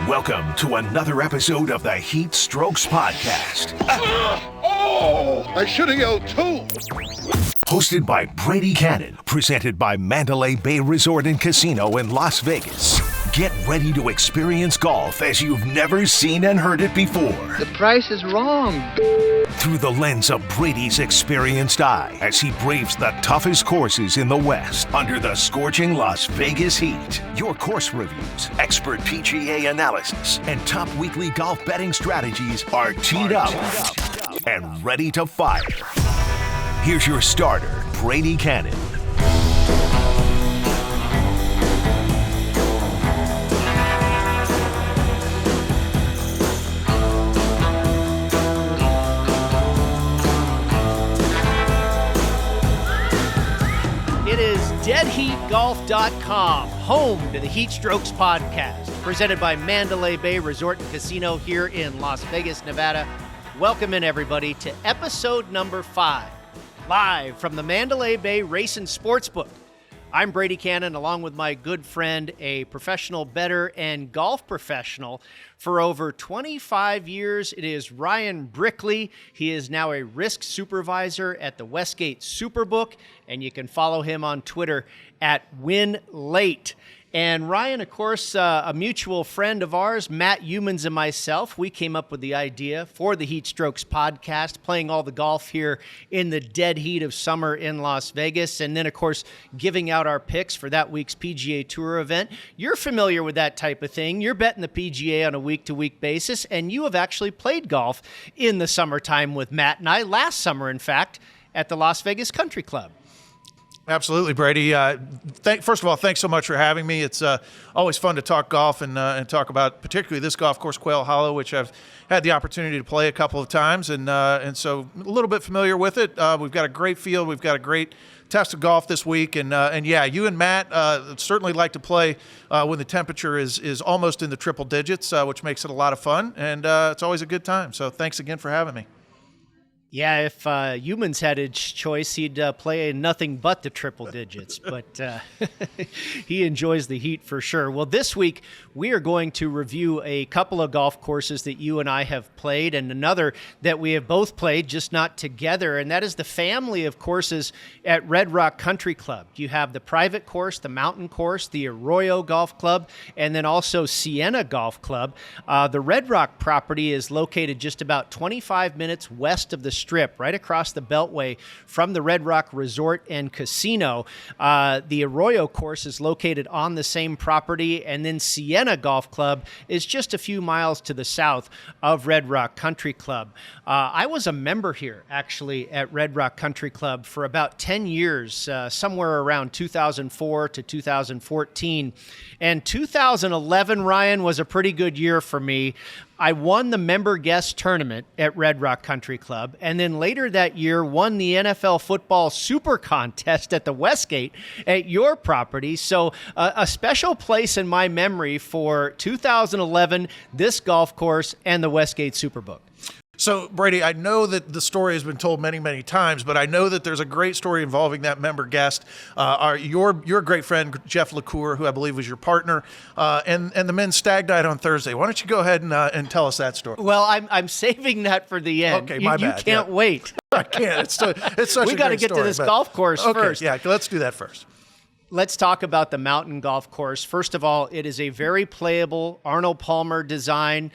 Welcome to another episode of the HeatStrokes podcast. I should have yelled too. Hosted by Brady Kannon, presented by Mandalay Bay Resort and Casino in Las Vegas. Get ready to experience golf as you've never seen and heard it before. The price is wrong. Through the lens of Brady's experienced eye as he braves the toughest courses in the West under the scorching Las Vegas heat. Your course reviews, expert PGA analysis, and top weekly golf betting strategies are teed up and ready to fire. Here's your starter, Brady Kannon. It is deadheatgolf.com, home to the HeatStrokes podcast, presented by Mandalay Bay Resort and Casino here in Las Vegas, Nevada. Welcome in, everybody, to episode number 5, live from the Mandalay Bay Race and Sportsbook. I'm Brady Kannon, along with my good friend, a professional bettor and golf professional for over 25 years. It is Ryan Brickley. He is now a risk supervisor at the Westgate Superbook, and you can follow him on Twitter at WinLate. And Ryan, of course, a mutual friend of ours, Matt Youmans and myself, we came up with the idea for the HeatStrokes podcast, playing all the golf here in the dead heat of summer in Las Vegas, and then, of course, giving out our picks for that week's PGA Tour event. You're familiar with that type of thing. You're betting the PGA on a week-to-week basis, and you have actually played golf in the summertime with Matt and I, last summer, in fact, at the Las Vegas Country Club. Absolutely, Brady. First of all, thanks so much for having me. It's always fun to talk golf and talk about particularly this golf course, Quail Hollow, which I've had the opportunity to play a couple of times, and so a little bit familiar with it. We've got a great field. We've got a great test of golf this week, and yeah, you and Matt certainly like to play when the temperature is almost in the triple digits, which makes it a lot of fun, and it's always a good time. So thanks again for having me. Yeah, if Youmans had his choice, he'd play nothing but the triple digits, but he enjoys the heat for sure. Well, this week, we are going to review a couple of golf courses that you and I have played, and another that we have both played, just not together, and that is the family of courses at Red Rock Country Club. You have the private course, the mountain course, the Arroyo Golf Club, and then also Sienna Golf Club. The Red Rock property is located just about 25 minutes west of the Strip, right across the Beltway from the Red Rock Resort and Casino. The Arroyo course is located on the same property, and then Sienna Golf Club is just a few miles to the south of Red Rock Country Club. I was a member here, actually, at Red Rock Country Club for about 10 years, somewhere around 2004 to 2014. And 2011, Ryan, was a pretty good year for me. I won the member guest tournament at Red Rock Country Club, and then later that year won the NFL football SuperContest at the Westgate at your property. So a special place in my memory for 2011, this golf course, and the Westgate Superbook. So, Brady, I know that the story has been told many, many times, but I know that there's a great story involving that member guest, your great friend, Jeff LaCour, who I believe was your partner, and the men's stag night on Thursday. Why don't you go ahead and tell us that story? Well, I'm saving that for the end. Okay, my bad. You can't wait. I can't. It's such a great story. We got to get to this golf course first. Yeah, let's do that first. Let's talk about the mountain golf course. First of all, it is a very playable Arnold Palmer design.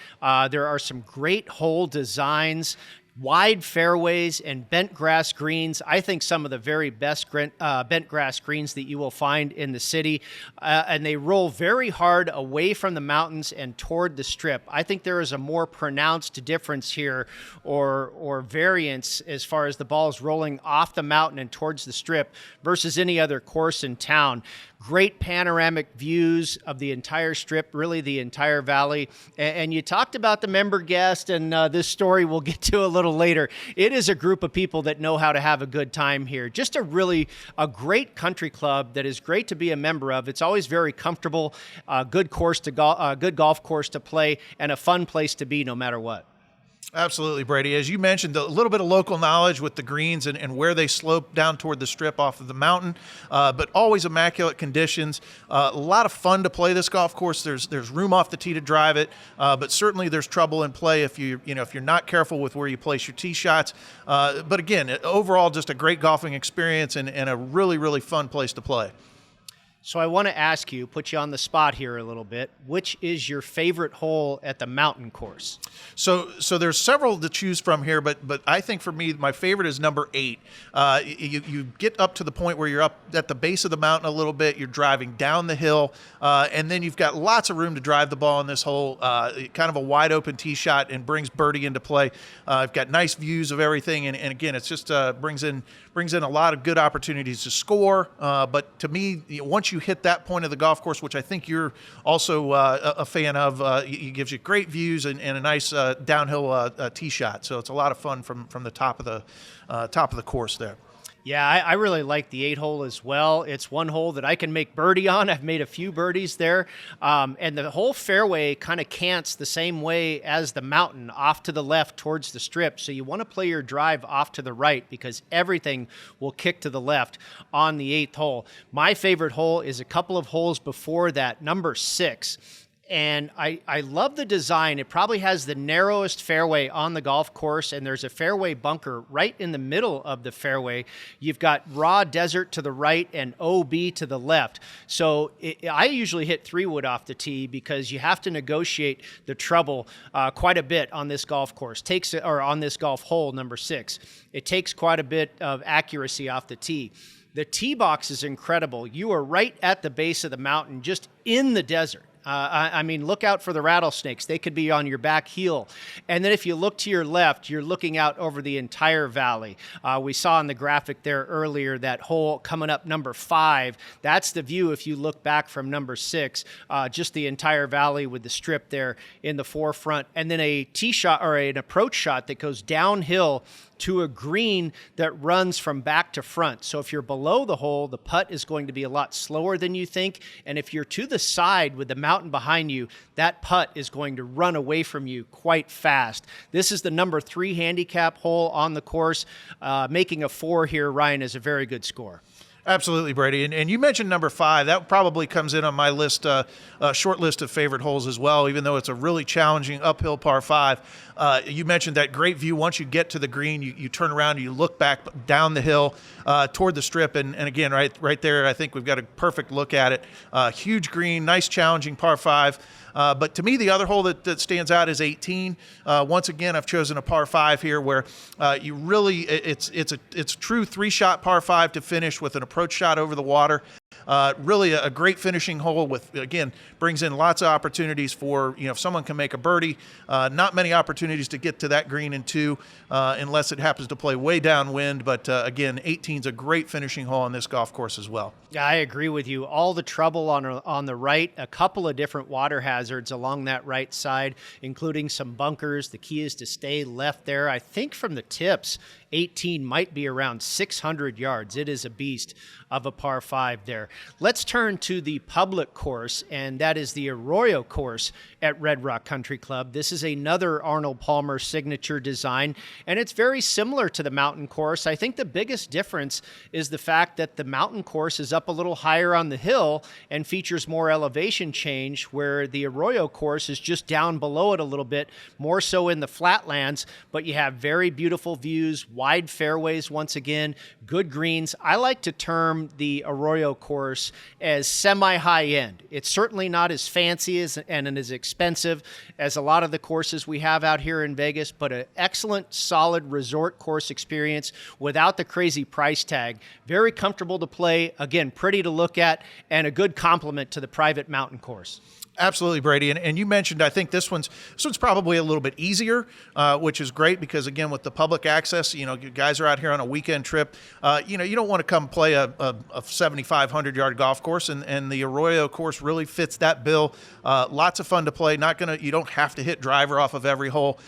There are some great hole designs, wide fairways, and bent grass greens. I think some of the very best bent grass greens that you will find in the city. And they roll very hard away from the mountains and toward the Strip. I think there is a more pronounced difference here or variance as far as the balls rolling off the mountain and towards the Strip versus any other course in town. Great panoramic views of the entire Strip, really the entire valley. And you talked about the member guest, and this story we'll get to a little later. It is a group of people that know how to have a good time here. Just a great country club that is great to be a member of. It's always very comfortable, good golf course to play, and a fun place to be no matter what. Absolutely, Brady. As you mentioned, a little bit of local knowledge with the greens and where they slope down toward the strip off of the mountain, but always immaculate conditions. A lot of fun to play this golf course. There's room off the tee to drive it, but certainly there's trouble in play if you're not careful with where you place your tee shots. But again, overall, just a great golfing experience and a really, really fun place to play. So I want to ask you, put you on the spot here a little bit, which is your favorite hole at the mountain course? So there's several to choose from here, but I think for me, my favorite is number 8. You get up to the point where you're up at the base of the mountain a little bit, you're driving down the hill, and then you've got lots of room to drive the ball in this hole, kind of a wide open tee shot, and brings birdie into play. I've got nice views of everything, and again, it's just brings in a lot of good opportunities to score. But to me, once you hit that point of the golf course, which I think you're also a fan of, it gives you great views and a nice downhill tee shot. So it's a lot of fun from the top of the course there. Yeah, I really like the 8-hole as well. It's one hole that I can make birdie on. I've made a few birdies there. And the whole fairway kind of cants the same way as the mountain, off to the left towards the strip. So you want to play your drive off to the right because everything will kick to the left on the 8th hole. My favorite hole is a couple of holes before that, number 6. And I love the design. It probably has the narrowest fairway on the golf course, and there's a fairway bunker right in the middle of the fairway. You've got raw desert to the right and OB to the left. So I usually hit 3-wood off the tee because you have to negotiate the trouble quite a bit on this golf course. On this golf hole, number 6. It takes quite a bit of accuracy off the tee. The tee box is incredible. You are right at the base of the mountain, just in the desert. I mean, look out for the rattlesnakes. They could be on your back heel. And then if you look to your left, you're looking out over the entire valley. We saw in the graphic there earlier that hole coming up number 5. That's the view if you look back from number 6, just the entire valley with the strip there in the forefront. And then a tee shot or an approach shot that goes downhill to a green that runs from back to front. So if you're below the hole, the putt is going to be a lot slower than you think. And if you're to the side with the mountain behind you, that putt is going to run away from you quite fast. This is the number 3 handicap hole on the course. Making a 4 here, Ryan, is a very good score. Absolutely, Brady. And you mentioned number 5. That probably comes in on my list, short list of favorite holes as well, even though it's a really challenging uphill par 5. You mentioned that great view. Once you get to the green, you turn around and you look back down the hill toward the strip. And again, right there, I think we've got a perfect look at it. Huge green, nice challenging par 5. But to me, the other hole that stands out is 18. Once again, I've chosen a par 5 here where you really, it's a true 3-shot par 5 to finish with an approach shot over the water. Really a great finishing hole with, again, brings in lots of opportunities for, if someone can make a birdie, not many opportunities to get to that green in 2 unless it happens to play way downwind. But again, 18 is a great finishing hole on this golf course as well. Yeah, I agree with you. All the trouble on the right, a couple of different water hazards along that right side, including some bunkers. The key is to stay left there. I think from the tips, 18 might be around 600 yards. It is a beast of a par 5 there. Let's turn to the public course, and that is the Arroyo course at Red Rock Country Club. This is another Arnold Palmer signature design, and it's very similar to the mountain course. I think the biggest difference is the fact that the mountain course is up a little higher on the hill and features more elevation change, where the Arroyo course is just down below it a little bit, more so in the flatlands, but you have very beautiful views, wide fairways once again, good greens. I like to term the Arroyo course as semi-high end. It's certainly not as fancy and as expensive as a lot of the courses we have out here in Vegas, but an excellent, solid resort course experience without the crazy price tag. Very comfortable to play, again, pretty to look at, and a good complement to the private mountain course. Absolutely, Brady. And you mentioned, I think this one's probably a little bit easier, which is great because, again, with the public access, guys are out here on a weekend trip. You don't want to come play a 7,500-yard golf course, and the Arroyo course really fits that bill. Lots of fun to play. You don't have to hit driver off of every hole.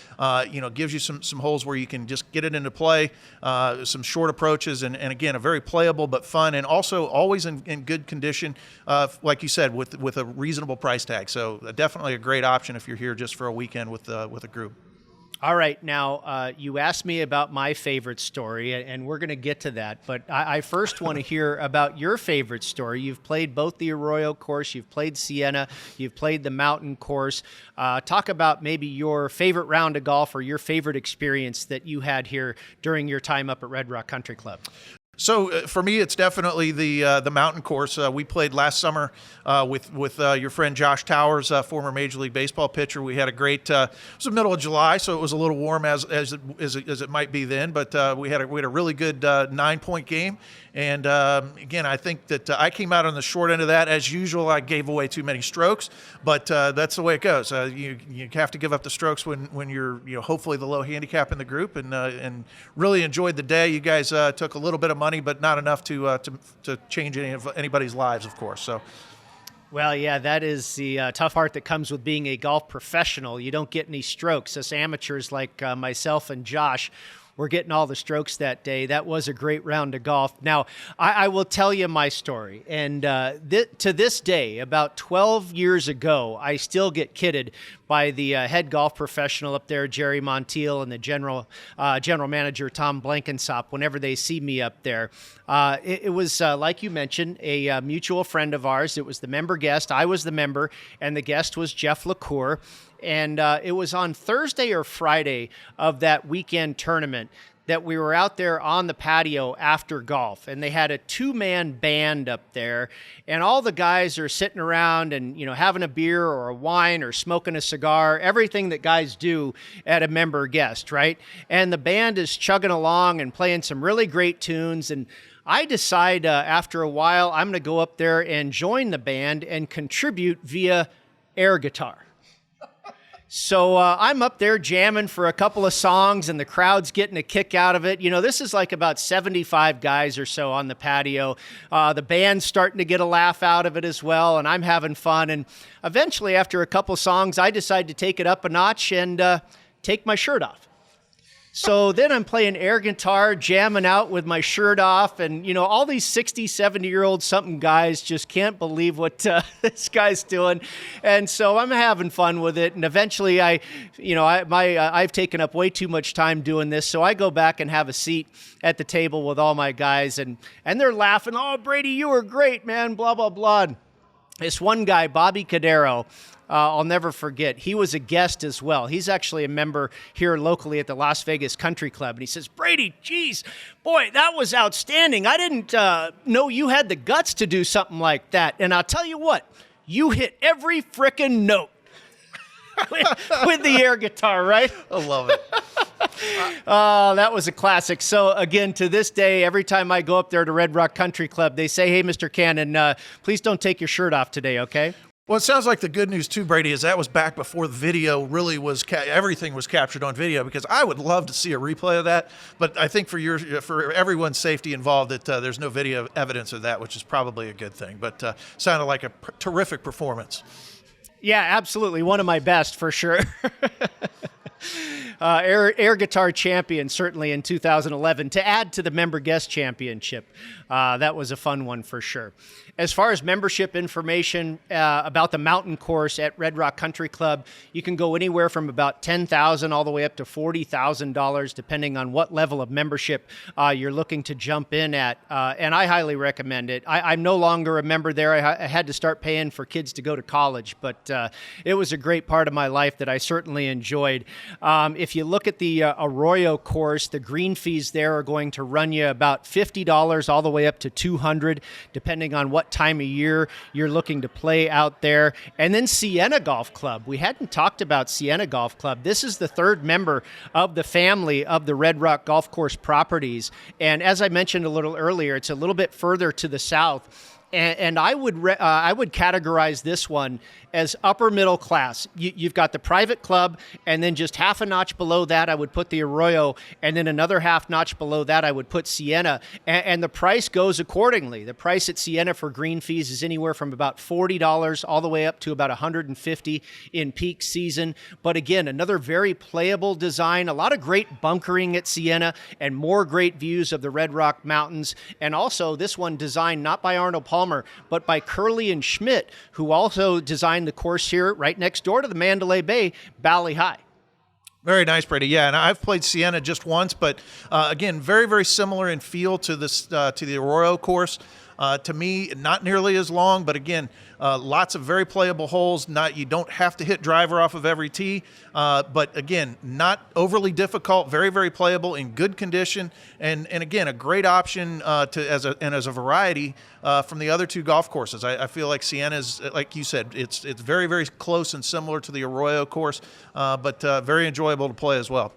Gives you some holes where you can just get it into play, some short approaches, and again, a very playable but fun, and also always in good condition, like you said, with a reasonable price tag. So definitely a great option if you're here just for a weekend with a group. All right, now you asked me about my favorite story, and we're going to get to that. But I first want to hear about your favorite story. You've played both the Arroyo course, you've played Sienna, you've played the mountain course. Talk about maybe your favorite round of golf or your favorite experience that you had here during your time up at Red Rock Country Club. So for me, it's definitely the mountain course. We played last summer with your friend Josh Towers, former Major League Baseball pitcher. We had a great. It was the middle of July, so it was a little warm as it might be then. But we had a really good 9-point game. And again, I think that I came out on the short end of that. As usual, I gave away too many strokes, but that's the way it goes. You have to give up the strokes when you're hopefully the low handicap in the group, and really enjoyed the day. You guys took a little bit of money, but not enough to change anybody's lives, of course. So. Well, yeah, that is the tough part that comes with being a golf professional. You don't get any strokes. Us amateurs like myself and Josh, we're getting all the strokes that day. That was a great round of golf. Now, I will tell you my story. And to this day, about 12 years ago, I still get kidded by the head golf professional up there, Jerry Montiel, and the general manager, Tom Blankensop, whenever they see me up there. It was, like you mentioned, a mutual friend of ours. It was the member guest. I was the member, and the guest was Jeff LaCour. And it was on Thursday or Friday of that weekend tournament that we were out there on the patio after golf, and they had a 2-man band up there, and all the guys are sitting around and, having a beer or a wine or smoking a cigar, everything that guys do at a member guest, right? And the band is chugging along and playing some really great tunes, and I decide after a while I'm going to go up there and join the band and contribute via air guitar. So I'm up there jamming for a couple of songs, and the crowd's getting a kick out of it. This is like about 75 guys or so on the patio. The band's starting to get a laugh out of it as well, and I'm having fun. And eventually, after a couple songs, I decide to take it up a notch and take my shirt off. So then I'm playing air guitar, jamming out with my shirt off, and, all these 60, 70-year-old something guys just can't believe what this guy's doing. And so I'm having fun with it, and eventually I've taken up way too much time doing this, so I go back and have a seat at the table with all my guys, and they're laughing, "Oh, Brady, you were great, man, blah, blah, blah." This one guy, Bobby Cadero, I'll never forget. He was a guest as well. He's actually a member here locally at the Las Vegas Country Club. And he says, "Brady, geez, boy, that was outstanding. I didn't know you had the guts to do something like that. And I'll tell you what, you hit every frickin' note with the air guitar, right?" I love it. Oh, that was a classic. So again, to this day, every time I go up there to Red Rock Country Club, they say, "Hey, Mr. Kannon, please don't take your shirt off today, okay?" Well, it sounds like the good news too, Brady, is that was back before the video really was, everything was captured on video, because I would love to see a replay of that. But I think for everyone's safety involved, that there's no video evidence of that, which is probably a good thing. But sounded like a terrific performance. Yeah, absolutely. One of my best, for sure. Air guitar champion, certainly in 2011, to add to the member guest championship. That was a fun one for sure. As far as membership information about the mountain course at Red Rock Country Club, you can go anywhere from about $10,000 all the way up to $40,000, depending on what level of membership you're looking to jump in at. And I highly recommend it. I'm no longer a member there. I had to start paying for kids to go to college, but it was a great part of my life that I certainly enjoyed. If you look at the Arroyo course, the green fees there are going to run you about $50 all the way up to $200, depending on what time of year you're looking to play out there. And then Sienna Golf Club. We hadn't talked about Sienna Golf Club. This is the third member of the family of the Red Rock Golf Course properties. And as I mentioned a little earlier, it's a little bit further to the south. And I would categorize this one as upper middle class. You've got the private club, and then just half a notch below that, I would put the Arroyo, and then another half notch below that, I would put Sienna. And the price goes accordingly. The price at Sienna for green fees is anywhere from about $40 all the way up to about $150 in peak season. But again, another very playable design, a lot of great bunkering at Sienna, and more great views of the Red Rock Mountains. And also this one designed not by Arnold Palmer, but by Curley and Schmidt, who also designed the course here right next door to the Mandalay Bay, Bali High. Very nice, Brady. Yeah, and I've played Sienna just once, but again, very, very similar in feel to this to the Arroyo course. To me, not nearly as long, but again, lots of very playable holes. You don't have to hit driver off of every tee, but again, not overly difficult. Very, very playable in good condition, and again, a great option as a variety from the other two golf courses. I feel like Sienna's, like you said, it's very, very close and similar to the Arroyo course, but very enjoyable to play as well.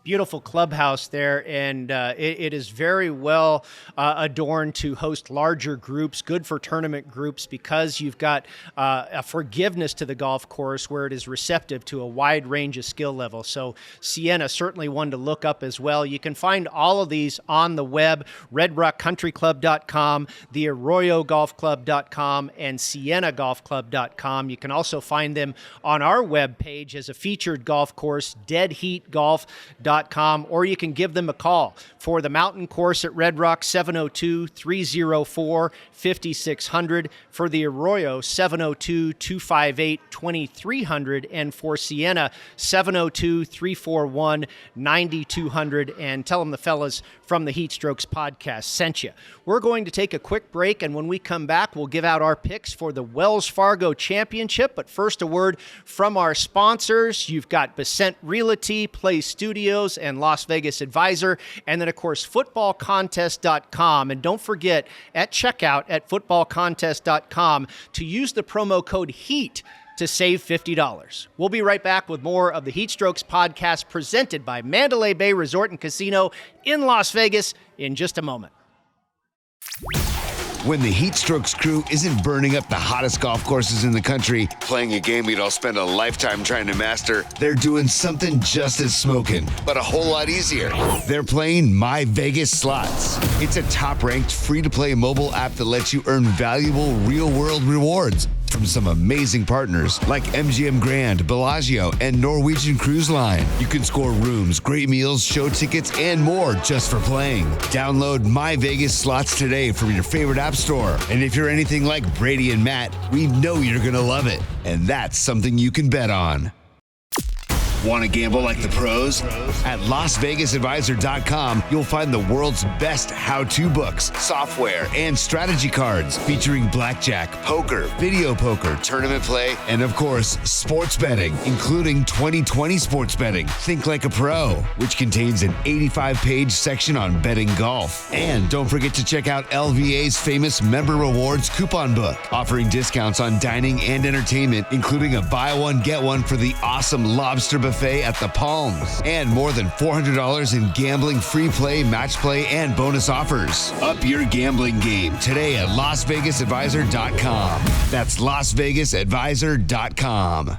Beautiful clubhouse there, and it is very well adorned to host larger groups, good for tournament groups, because you've got a forgiveness to the golf course where it is receptive to a wide range of skill level. So Sienna, certainly one to look up as well. You can find all of these on the web, redrockcountryclub.com, the arroyogolfclub.com, and siennagolfclub.com. You can also find them on our webpage as a featured golf course, deadheatgolf.com. Or you can give them a call for the mountain course at Red Rock, 702-304-5600, for the Arroyo, 702-258-2300, and for Sienna, 702-341-9200. And tell them the fellas from the HeatStrokes podcast sent you. We're going to take a quick break, and when we come back, we'll give out our picks for the Wells Fargo Championship. But first, a word from our sponsors. You've got VSiN Realty, Play Studios, and Las Vegas Advisor, and then, of course, footballcontest.com. And don't forget, at checkout at footballcontest.com, to use the promo code HEAT to save $50. We'll be right back with more of the HeatStrokes podcast presented by Mandalay Bay Resort and Casino in Las Vegas in just a moment. When the HeatStrokes crew isn't burning up the hottest golf courses in the country, playing a game we'd all spend a lifetime trying to master, they're doing something just as smoking, but a whole lot easier. They're playing My Vegas Slots. It's a top-ranked, free-to-play mobile app that lets you earn valuable, real-world rewards from some amazing partners like MGM Grand, Bellagio, and Norwegian Cruise Line. You can score rooms, great meals, show tickets, and more just for playing. Download My Vegas Slots today from your favorite app store. And if you're anything like Brady and Matt, we know you're going to love it. And that's something you can bet on. Want to gamble like the pros? At LasVegasAdvisor.com, you'll find the world's best how-to books, software, and strategy cards featuring blackjack, poker, video poker, tournament play, and of course, sports betting, including 2020 sports betting. Think like a pro, which contains an 85-page section on betting golf. And don't forget to check out LVA's famous Member Rewards coupon book, offering discounts on dining and entertainment, including a buy one, get one for the awesome lobster buffet at the Palms, and more than $400 in gambling, free play, match play, and bonus offers. Up your gambling game today at LasVegasAdvisor.com. That's LasVegasAdvisor.com.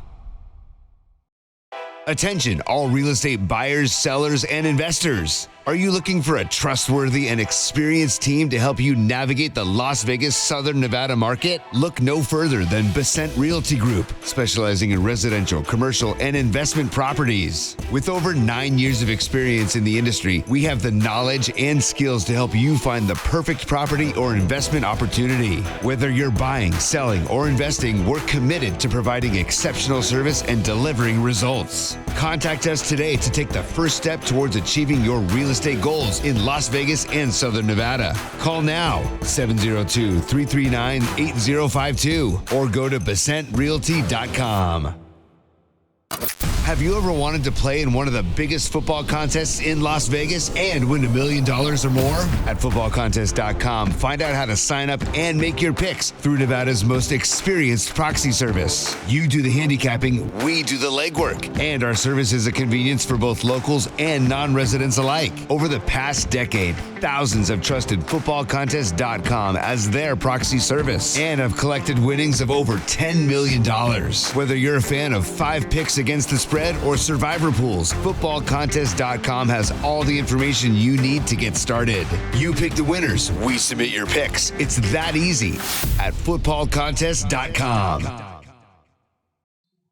Attention, all real estate buyers, sellers, and investors. Are you looking for a trustworthy and experienced team to help you navigate the Las Vegas, Southern Nevada market? Look no further than VSiN Realty Group, specializing in residential, commercial, and investment properties. With over 9 years of experience in the industry, we have the knowledge and skills to help you find the perfect property or investment opportunity. Whether you're buying, selling, or investing, we're committed to providing exceptional service and delivering results. Contact us today to take the first step towards achieving your real estate goals in Las Vegas and Southern Nevada. Call now, 702-339-8052, or go to BesantRealty.com. Have you ever wanted to play in one of the biggest football contests in Las Vegas and win $1 million or more? At footballcontest.com, find out how to sign up and make your picks through Nevada's most experienced proxy service. You do the handicapping, we do the legwork, and our service is a convenience for both locals and non-residents alike. Over the past decade, thousands have trusted footballcontest.com as their proxy service and have collected winnings of over $10 million. Whether you're a fan of 5 picks against the spread or survivor pools, footballcontest.com has all the information you need to get started. You pick the winners, we submit your picks. It's that easy at footballcontest.com.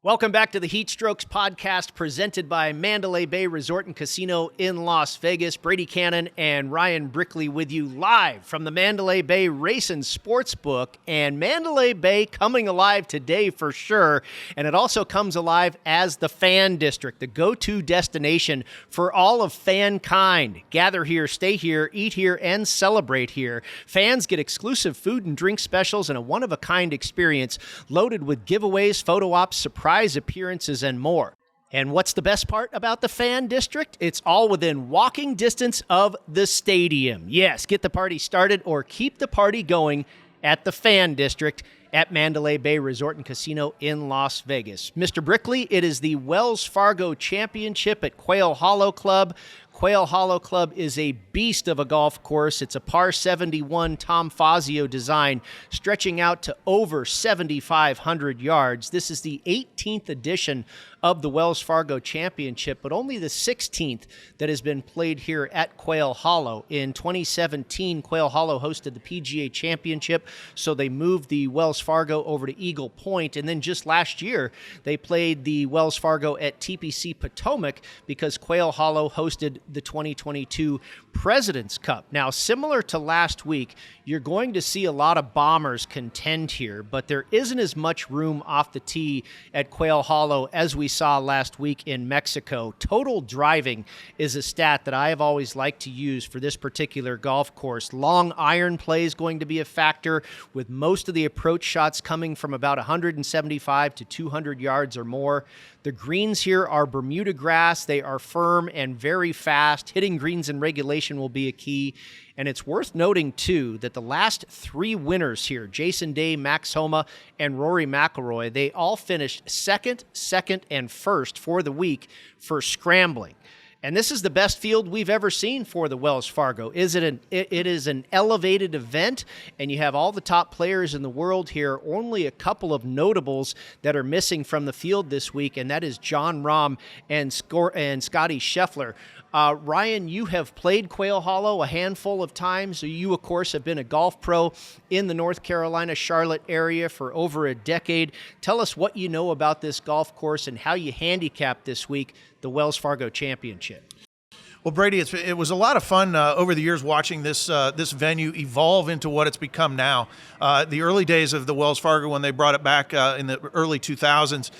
Welcome back to the HeatStrokes podcast presented by Mandalay Bay Resort and Casino in Las Vegas. Brady Kannon and Ryan Brickley with you live from the Mandalay Bay Racing Sportsbook. And Mandalay Bay coming alive today for sure. And it also comes alive as the Fan District, the go-to destination for all of fankind. Gather here, stay here, eat here, and celebrate here. Fans get exclusive food and drink specials and a one-of-a-kind experience loaded with giveaways, photo ops, surprise appearances, and more. And what's the best part about the Fan District? It's all within walking distance of the stadium. Yes, get the party started or keep the party going at the Fan District at Mandalay Bay Resort and Casino in Las Vegas. Mr. Brickley, it is the Wells Fargo Championship at Quail Hollow Club. Quail Hollow Club is a beast of a golf course. It's a par 71 Tom Fazio design stretching out to over 7,500 yards. This is the 18th edition of the Wells Fargo Championship, but only the 16th that has been played here at Quail Hollow. In 2017, Quail Hollow hosted the PGA Championship, so they moved the Wells Fargo over to Eagle Point, and then just last year, they played the Wells Fargo at TPC Potomac because Quail Hollow hosted the 2022 President's Cup. Now, similar to last week, you're going to see a lot of bombers contend here, but there isn't as much room off the tee at Quail Hollow as we saw last week in Mexico. Total driving is a stat that I have always liked to use for this particular golf course. Long iron play is going to be a factor, with most of the approach shots coming from about 175 to 200 yards or more. The greens here are Bermuda grass. They are firm and very fast. Hitting greens in regulation will be a key. And it's worth noting, too, that the last three winners here, Jason Day, Max Homa, and Rory McIlroy, they all finished second, and first for the week for scrambling. And this is the best field we've ever seen for the Wells Fargo. It is an elevated event, and you have all the top players in the world here. Only a couple of notables that are missing from the field this week, and that is Jon Rahm and Scotty Scheffler. Ryan, you have played Quail Hollow a handful of times. You, of course, have been a golf pro in the North Carolina, Charlotte area for over a decade. Tell us what you know about this golf course and how you handicap this week the Wells Fargo Championship. Well, Brady, it was a lot of fun over the years watching this venue evolve into what it's become now. The early days of the Wells Fargo, when they brought it back in the early 2000s,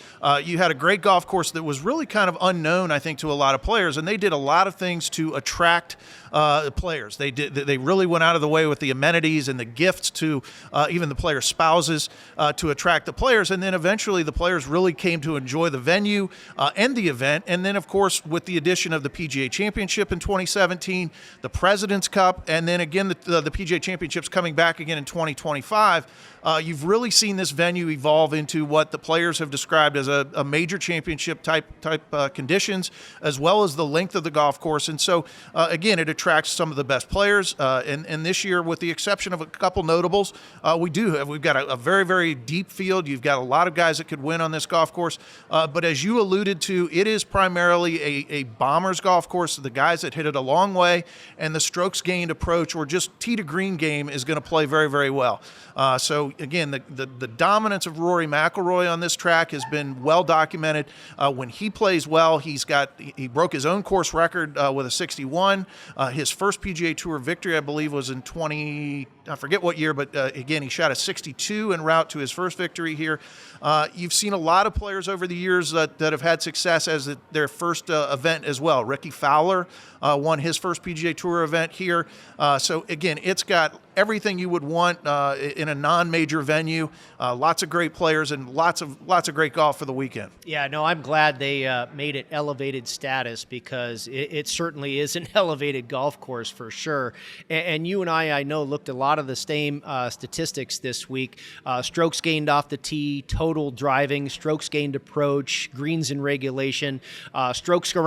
you had a great golf course that was really kind of unknown, I think, to a lot of players, and they did a lot of things to attract players. They really went out of the way with the amenities and the gifts to even the players' spouses to attract the players, and then eventually the players really came to enjoy the venue and the event. And then, of course, with the addition of the PGA Championship in 2017, the President's Cup, and then again the PGA Championship's coming back again in 2025. You've really seen this venue evolve into what the players have described as a major championship type conditions, as well as the length of the golf course. And so, again, it attracts some of the best players. And this year, with the exception of a couple notables, we've got a very, very deep field. You've got a lot of guys that could win on this golf course. But as you alluded to, it is primarily a bomber's golf course. The guys that hit it a long way, and the strokes gained approach or just tee to green game is going to play very, very well. So again, the dominance of Rory McIlroy on this track has been well documented. When he plays well, he broke his own course record with a 61. His first PGA Tour victory, I believe, was in I forget what year, but again, he shot a 62 en route to his first victory here. You've seen a lot of players over the years that have had success as their first event as well. Ricky Fowler won his first PGA Tour event here. So again, it's got everything you would want in a non-major venue. Lots of great players and lots of great golf for the weekend. Yeah, no, I'm glad they made it elevated status, because it certainly is an elevated golf course for sure. And you and I know, looked at a lot of the same statistics this week. Strokes gained off the tee, total driving, strokes gained approach, greens in regulation, strokes gained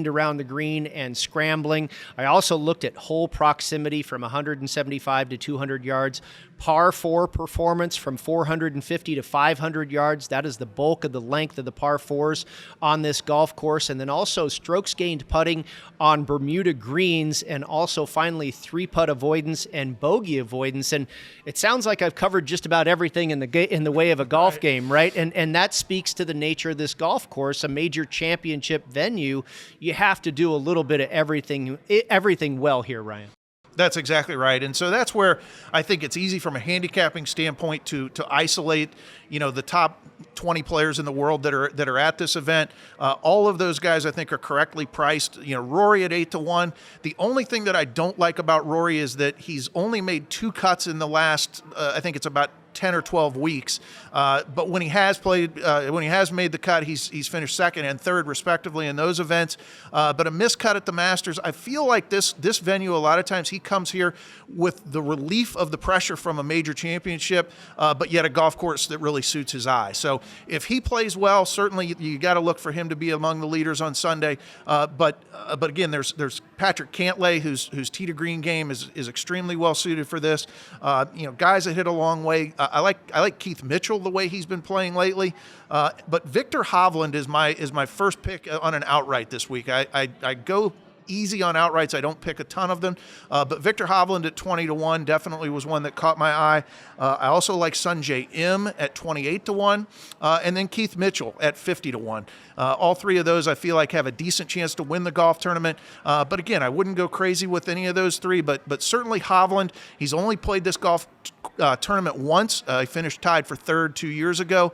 around the green, and scrambling. I also looked at hole proximity from 100 175 to 200 yards. Par 4 performance from 450 to 500 yards. That is the bulk of the length of the par 4s on this golf course. And then also strokes gained putting on Bermuda greens, and also finally 3-putt avoidance and bogey avoidance. And it sounds like I've covered just about everything in the way of a golf game, right? And that speaks to the nature of this golf course, a major championship venue. You have to do a little bit of everything well here, Ryan. That's exactly right. And so that's where I think it's easy from a handicapping standpoint to isolate, the top 20 players in the world that are at this event. All of those guys I think are correctly priced. Rory at 8-1. The only thing that I don't like about Rory is that he's only made 2 cuts in the last, I think it's about 10 or 12 weeks. But when he has made the cut, he's finished second and third respectively in those events. But a miscut at the Masters, I feel like this venue, a lot of times he comes here with the relief of the pressure from a major championship, but yet a golf course that really suits his eye. So if he plays well, certainly you got to look for him to be among the leaders on Sunday. But again, there's Patrick Cantlay, whose tee to green game is extremely well suited for this. Guys that hit a long way. I like Keith Mitchell the way he's been playing lately, but Victor Hovland is my first pick on an outright this week. I go easy on outrights. I don't pick a ton of them, but Victor Hovland at 20-1 definitely was one that caught my eye. I also like Sungjae Im at 28-1, and then Keith Mitchell at 50-1. All three of those I feel like have a decent chance to win the golf tournament. But again, I wouldn't go crazy with any of those three, but certainly Hovland, he's only played this golf tournament once. He finished tied for third 2 years ago.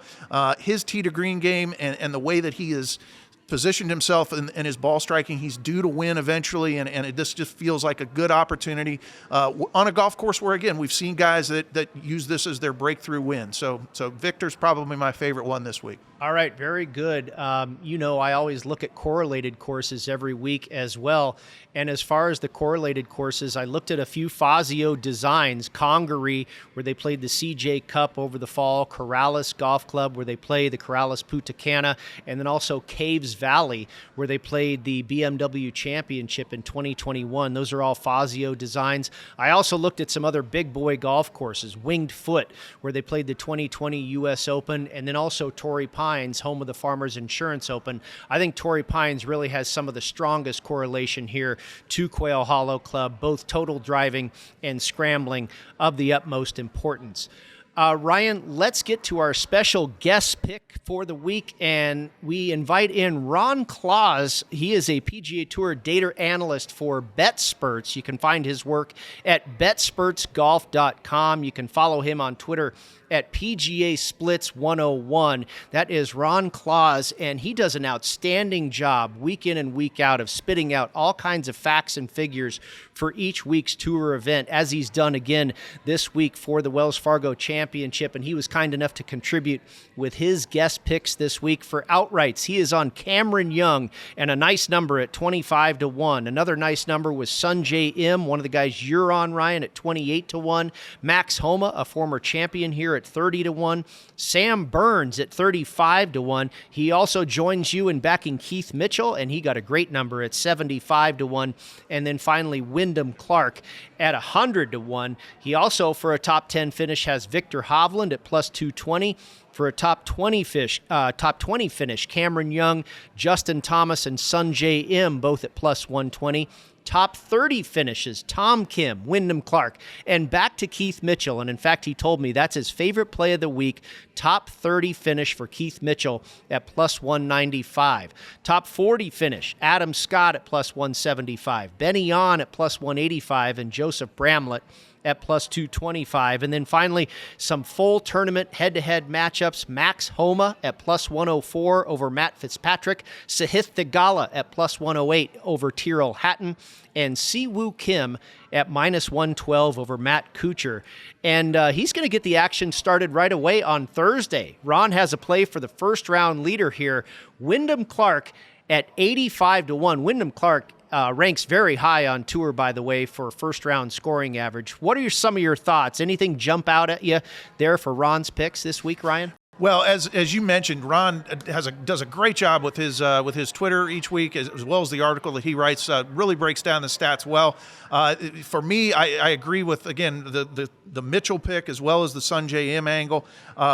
His tee to green game and the way that he is positioned himself in his ball striking, he's due to win eventually, and this just feels like a good opportunity on a golf course where, again, we've seen guys that use this as their breakthrough win. So Victor's probably my favorite one this week. All right, very good. I always look at correlated courses every week as well. And as far as the correlated courses, I looked at a few Fazio designs. Congaree, where they played the CJ Cup over the fall. Corrales Golf Club, where they play the Corrales Punta Cana. And then also Caves Valley, where they played the BMW Championship in 2021. Those are all Fazio designs. I also looked at some other big boy golf courses. Winged Foot, where they played the 2020 U.S. Open. And then also Torrey Pines, home of the Farmers Insurance Open. I think Torrey Pines really has some of the strongest correlation here to Quail Hollow Club, both total driving and scrambling of the utmost importance. Ryan, let's get to our special guest pick for the week, and we invite in Ron Claus. He is a PGA Tour data analyst for BetSperts. You can find his work at betspurtsgolf.com. You can follow him on Twitter at PGA Splits 101. That is Ron Claus, and he does an outstanding job week in and week out of spitting out all kinds of facts and figures for each week's tour event, as he's done again this week for the Wells Fargo Championship, and he was kind enough to contribute with his guest picks this week for outrights. He is on Cameron Young, and a nice number at 25-1. Another nice number was Sungjae Im, one of the guys you're on, Ryan, at 28-1. Max Homa, a former champion here, at 30-1. Sam Burns at 35-1. He also joins you in backing Keith Mitchell, and he got a great number at 75-1. And then finally, Wyndham Clark at 100-1. He also, for a top 10 finish, has Victor Hovland at plus 220. For a top 20 finish, Cameron Young, Justin Thomas, and Sungjae Im, both at plus 120. Top 30 finishes, Tom Kim, Wyndham Clark, and back to Keith Mitchell. And in fact, he told me that's his favorite play of the week. Top 30 finish for Keith Mitchell at plus 195. Top 40 finish, Adam Scott at plus 175. Benny Yon at plus 185, and Joseph Bramlett at plus 225. And then finally, some full tournament head-to-head matchups. Max Homa at plus 104 over Matt Fitzpatrick. Sahith Theegala at plus 108 over Tyrrell Hatton. And Siwoo Kim at minus 112 over Matt Kuchar. And he's going to get the action started right away on Thursday. Ron has a play for the first round leader here. Wyndham Clark at 85-1. Wyndham Clark ranks very high on tour, by the way, for first-round scoring average. What are some of your thoughts? Anything jump out at you there for Ron's picks this week, Ryan? Well, as you mentioned, Ron does a great job with his Twitter each week, as well as the article that he writes. Really breaks down the stats well. For me, I agree with, again, the Mitchell pick as well as the Sungjae Im angle.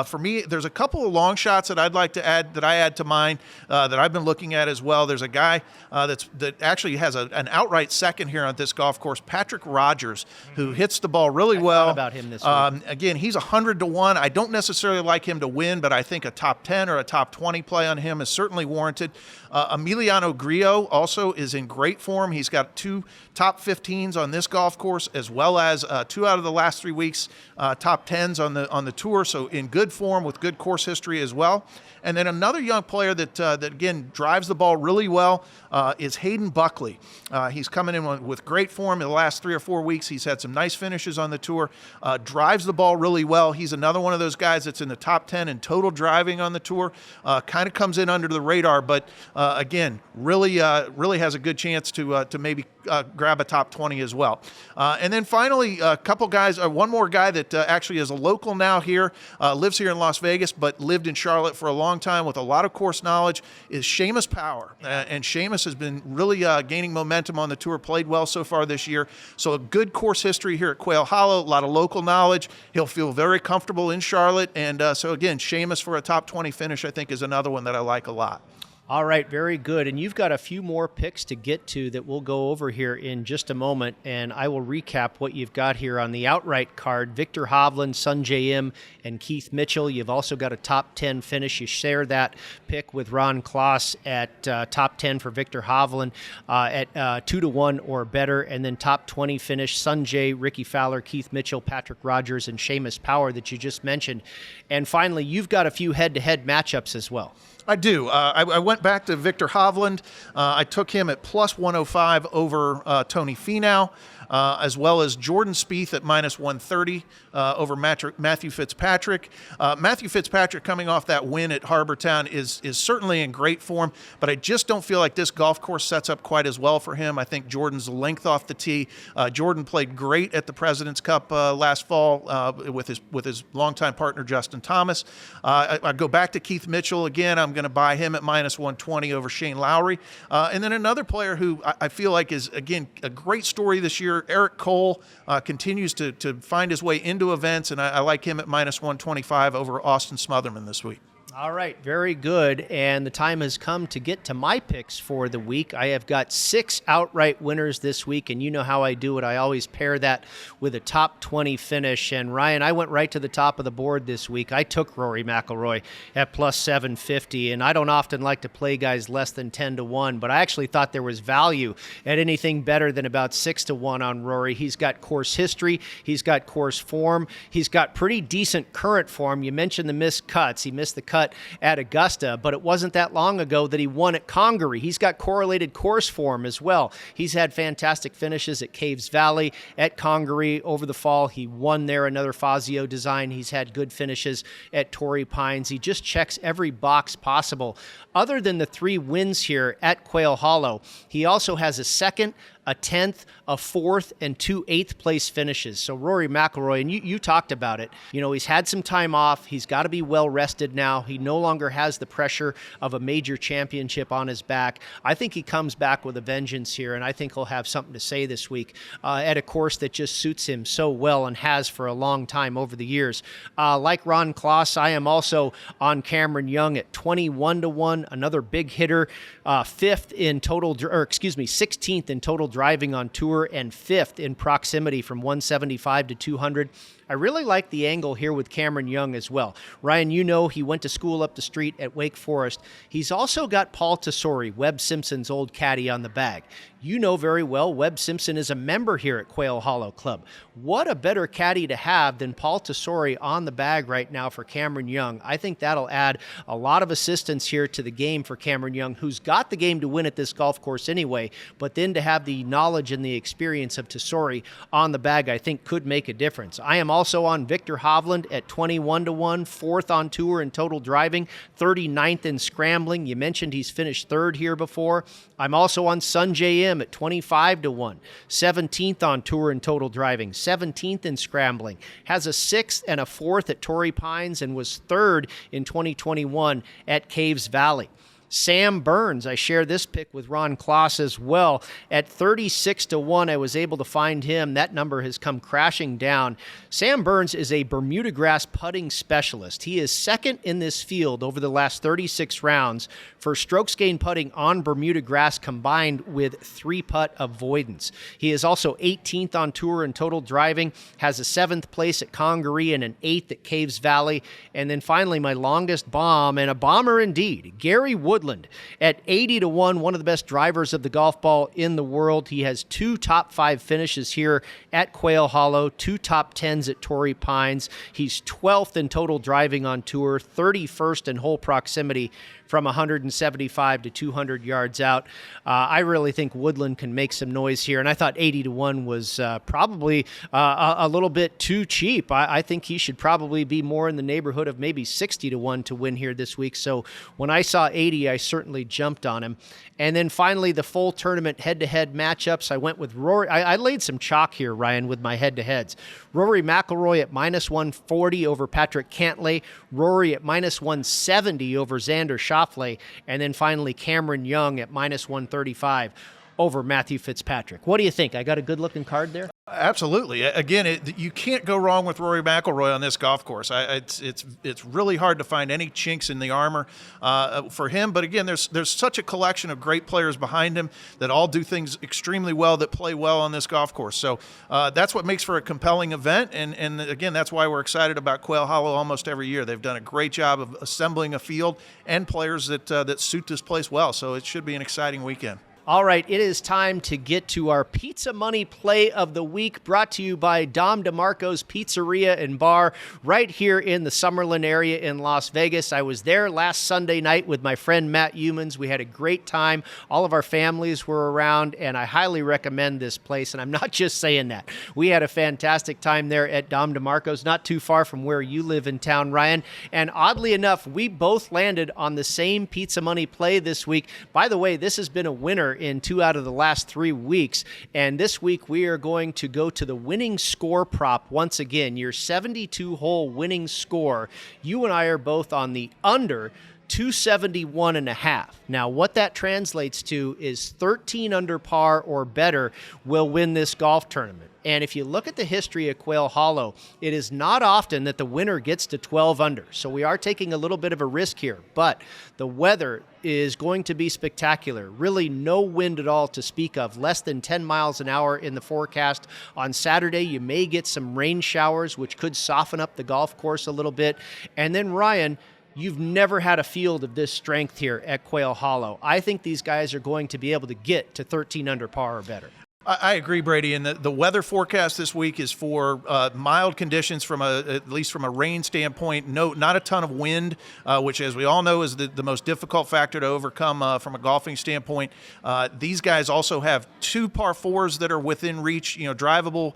For me, there's a couple of long shots that I'd like to add that I add to mine that I've been looking at as well. There's a guy that actually has an outright second here on this golf course, Patrick Rogers, who hits the ball really well. I thought about him this week. Again, he's 100-1. I don't necessarily like him to win, but I think a top 10 or a top 20 play on him is certainly warranted. Emiliano Grillo also is in great form. He's got 2 top 15s on this golf course, as well as 2 out of the last 3 weeks top 10s on the tour. So in good form with good course history as well. And then another young player that again drives the ball really well is Hayden Buckley. He's coming in with great form in the last 3 or 4 weeks. He's had some nice finishes on the tour. Drives the ball really well. He's another one of those guys that's in the top 10 in total driving on the tour. Kind of comes in under the radar, but again, really has a good chance to maybe grab a top 20 as well. And then finally, a couple guys. One more guy that actually is a local now here, lives here in Las Vegas, but lived in Charlotte for a long time with a lot of course knowledge, is Seamus Power. And Seamus has been really gaining momentum on the tour, played well so far this year. So a good course history here at Quail Hollow, a lot of local knowledge. He'll feel very comfortable in Charlotte. And so again, Seamus for a top 20 finish, I think, is another one that I like a lot. All right, very good. And you've got a few more picks to get to that we'll go over here in just a moment, and I will recap what you've got here on the outright card. Viktor Hovland, Sungjae Im, and Keith Mitchell. You've also got a top 10 finish. You share that pick with Ron Kloss at top 10 for Viktor Hovland at 2-1 or better, and then top 20 finish, Sungjae, Ricky Fowler, Keith Mitchell, Patrick Rogers, and Seamus Power that you just mentioned. And finally, you've got a few head-to-head matchups as well. I do. I went back to Viktor Hovland. I took him at plus 105 over Tony Finau, as well as Jordan Spieth at minus 130 over Matthew Fitzpatrick. Matthew Fitzpatrick, coming off that win at Harbor Town, is certainly in great form, but I just don't feel like this golf course sets up quite as well for him. I think Jordan's length off the tee. Jordan played great at the President's Cup last fall with his longtime partner Justin Thomas. I go back to Keith Mitchell again. I'm going to buy him at minus 120 over Shane Lowry. And then another player who I feel like is, again, a great story this year, Eric Cole, continues to find his way into events, and I like him at minus 125 over Austin Smotherman this week. All right, very good. And the time has come to get to my picks for the week. I have got 6 outright winners this week, and you know how I do it. I always pair that with a top 20 finish. And Ryan, I went right to the top of the board this week. I took Rory McIlroy at plus 750, and I don't often like to play guys less than 10-1, but I actually thought there was value at anything better than about 6-1 on Rory. He's got course history. He's got course form. He's got pretty decent current form. You mentioned the missed cuts. He missed the cut at Augusta, but it wasn't that long ago that he won at Congaree. He's got correlated course form as well. He's had fantastic finishes at Caves Valley, at Congaree over the fall. He won there, another Fazio design. He's had good finishes at Torrey Pines. He just checks every box possible. Other than the 3 wins here at Quail Hollow, he also has a second, a 10th, a 4th, and 2 8th-place finishes. So Rory McIlroy, and you talked about it, he's had some time off. He's got to be well-rested now. He no longer has the pressure of a major championship on his back. I think he comes back with a vengeance here, and I think he'll have something to say this week at a course that just suits him so well and has for a long time over the years. Like Ron Kloss, I am also on Cameron Young at 21-1, another big hitter, 16th in total driving on tour, and 5th in proximity from 175 to 200. I really like the angle here with Cameron Young as well. Ryan, he went to school up the street at Wake Forest. He's also got Paul Tesori, Webb Simpson's old caddy, on the bag. You know very well Webb Simpson is a member here at Quail Hollow Club. What a better caddy to have than Paul Tesori on the bag right now for Cameron Young. I think that'll add a lot of assistance here to the game for Cameron Young, who's got the game to win at this golf course anyway, but then to have the knowledge and the experience of Tesori on the bag, I think could make a difference. I am also also on Victor Hovland at 21-1, fourth on tour in total driving, 39th in scrambling. You mentioned he's finished third here before. I'm also on Sungjae Im at 25-1, 17th on tour in total driving, 17th in scrambling. Has a sixth and a fourth at Torrey Pines and was third in 2021 at Caves Valley. Sam Burns, I share this pick with Ron Kloss as well. At 36-1, I was able to find him. That number has come crashing down. Sam Burns is a Bermuda grass putting specialist. He is second in this field over the last 36 rounds for strokes gained putting on Bermuda grass combined with 3-putt avoidance. He is also 18th on tour in total driving, has a 7th place at Congaree and an 8th at Caves Valley. And then finally, my longest bomb, and a bomber indeed, Gary Woodland at 80-1, one of the best drivers of the golf ball in the world. He has 2 top 5 finishes here at Quail Hollow, 2 top 10s at Torrey Pines. He's 12th in total driving on tour, 31st in hole proximity from 175 to 200 yards out. I really think Woodland can make some noise here, and I thought 80-1 was probably a little bit too cheap. I think he should probably be more in the neighborhood of maybe 60-1 to win here this week. So when I saw 80, I certainly jumped on him. And then finally, the full tournament head-to-head matchups. I went with Rory. I laid some chalk here, Ryan, with my head-to-heads. Rory McIlroy at -140 over Patrick Cantlay. Rory at -170 over Xander Schauffele. And then finally, Cameron Young at -135 over Matthew Fitzpatrick. What do you think? I got a good-looking card there? Absolutely. Again, you can't go wrong with Rory McIlroy on this golf course. It's really hard to find any chinks in the armor for him. But again, there's such a collection of great players behind him that all do things extremely well, that play well on this golf course. So that's what makes for a compelling event. And again, that's why we're excited about Quail Hollow almost every year. They've done a great job of assembling a field and players that suit this place well. So it should be an exciting weekend. All right, it is time to get to our Pizza Money Play of the Week, brought to you by Dom DeMarco's Pizzeria and Bar right here in the Summerlin area in Las Vegas. I was there last Sunday night with my friend Matt Youmans. We had a great time. All of our families were around, and I highly recommend this place, and I'm not just saying that. We had a fantastic time there at Dom DeMarco's, not too far from where you live in town, Ryan. And oddly enough, we both landed on the same Pizza Money Play this week. By the way, this has been a winner in 2 out of the last 3 weeks. And this week we are going to go to the winning score prop once again, your 72-hole winning score. You and I are both on the under 271.5. Now, what that translates to is 13 under par or better will win this golf tournament. And if you look at the history of Quail Hollow, it is not often that the winner gets to 12 under. So we are taking a little bit of a risk here, but the weather is going to be spectacular. Really no wind at all to speak of, less than 10 miles an hour in the forecast. On Saturday, you may get some rain showers, which could soften up the golf course a little bit. And then, Ryan, you've never had a field of this strength here at Quail Hollow. I think these guys are going to be able to get to 13 under par or better. I agree, Brady. And the weather forecast this week is for mild conditions at least from a rain standpoint. No, not a ton of wind, which, as we all know, is the most difficult factor to overcome from a golfing standpoint. These guys also have 2 par 4s that are within reach, drivable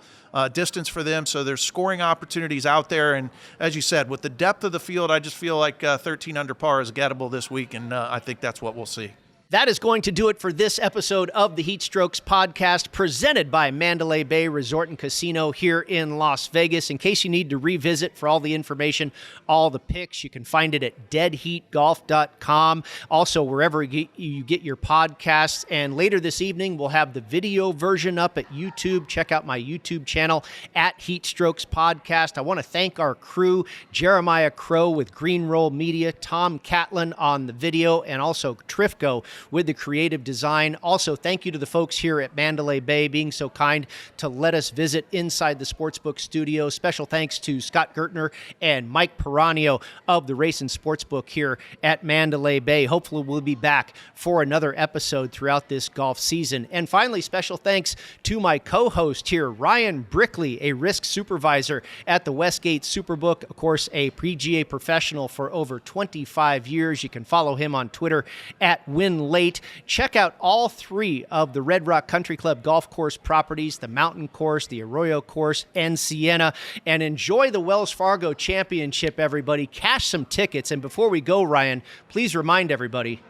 distance for them. So there's scoring opportunities out there. And as you said, with the depth of the field, I just feel like 13 under par is gettable this week, and I think that's what we'll see. That is going to do it for this episode of the HeatStrokes podcast, presented by Mandalay Bay Resort and Casino here in Las Vegas. In case you need to revisit for all the information, all the picks, you can find it at deadheatgolf.com. Also, wherever you get your podcasts. And later this evening, we'll have the video version up at YouTube. Check out my YouTube channel at HeatStrokes Podcast. I want to thank our crew, Jeremiah Crow with Green Roll Media, Tom Catlin on the video, and also Trifco with the creative design. Also, thank you to the folks here at Mandalay Bay being so kind to let us visit inside the Sportsbook studio. Special thanks to Scott Gertner and Mike Piranio of the Racing Sportsbook here at Mandalay Bay. Hopefully we'll be back for another episode throughout this golf season. And finally, special thanks to my co-host here, Ryan Brickley, a risk supervisor at the Westgate Superbook. Of course, a PGA professional for over 25 years. You can follow him on Twitter at Win late. Check out all 3 of the Red Rock Country Club golf course properties, the Mountain Course, the Arroyo Course, and Sienna, and enjoy the Wells Fargo Championship, everybody. Cash some tickets. And before we go, Ryan, please remind everybody,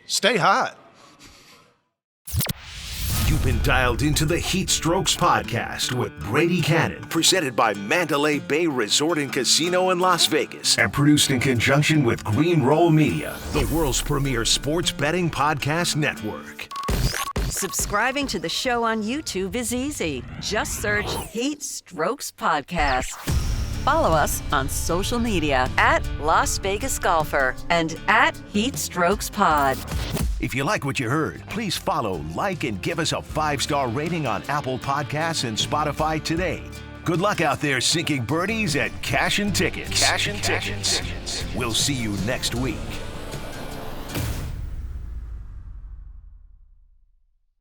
stay hot. You've been dialed into the HeatStrokes podcast with Brady Kannon, presented by Mandalay Bay Resort and Casino in Las Vegas, and produced in conjunction with Green Roll Media, the world's premier sports betting podcast network. Subscribing to the show on YouTube is easy. Just search HeatStrokes Podcast. Follow us on social media at Las Vegas Golfer and at HeatStrokes Pod. If you like what you heard, please follow, like, and give us a 5-star rating on Apple Podcasts and Spotify today. Good luck out there sinking birdies at Cash and Tickets. Cash and Tickets. We'll see you next week.